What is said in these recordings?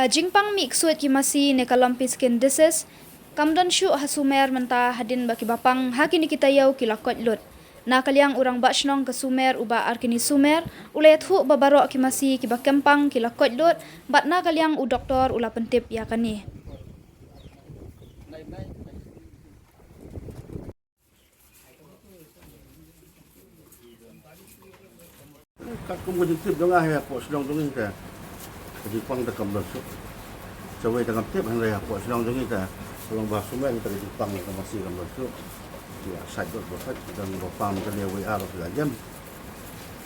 Jingpang mi iksuat ki masi ne kalampi skin disease. Kamdan syu hasumer menta hadin baki bapang hakini kita yau kilakot lut. Na kaliang urang bachnong ke sumer uba arkini sumer ulayat hu babarok ki masi ki bakempang kilakot lut bat na kaliang u doktor ula pentip ya kani. Kat kumbu jitip dong ya po sedang dong kita. Jadi pang tekam besok. Coba tekam tip han ya po sedang dong kita. Kalau bahas sumer kita di pang kita masih kan besok. Ya sajot berkat dan bapang kita dia WA sudah jam.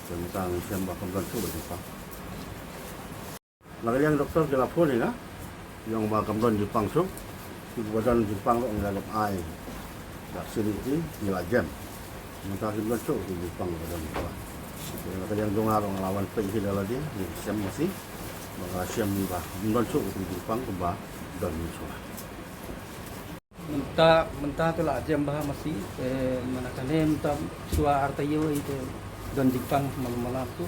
Tentang siam bakam besok di pang. Lalu yang doktor ke lapor ni lah. Yang bakam don di pang so. Di badan di pang lo ngalap air. Tak sini ni jam. Mentah di besok di pang badan di pang. Yang dengar orang lawan pergi dalam dia, siam masih, maka siam ni bah, bukan sok di Jepang tu bah, dan musuh. Mentah tu lah jam bah masih, mana kan mentah suara artayo itu dan Jepang malam-malam tu,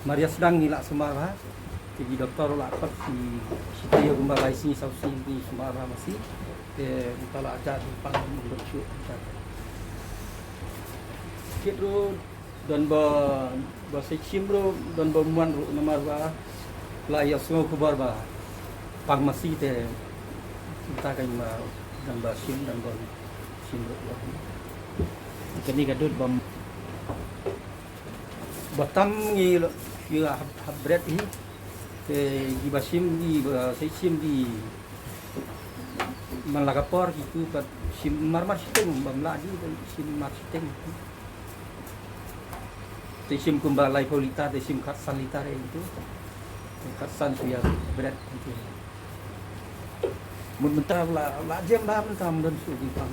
Maria sedang ngilak semara, jadi doktor lah apa si tayo kembali sini sausi ni semara masih, mentah lah ajar Jepang bersyuk. Kita dan ba section bro dan ba muan ru namar ba la ya semua kubar ba farmasi te kita kan ma dan ba sim dan ba sim ru kini gadut ba batam ni ya habret hi te di ba sim di ba section di malagapor gitu ba sim marmar siteng ba mladi sim mar siteng sim kumbalai polita sim katsan litare itu katsan suya berat itu mentah la jam lah mentah dan su di pang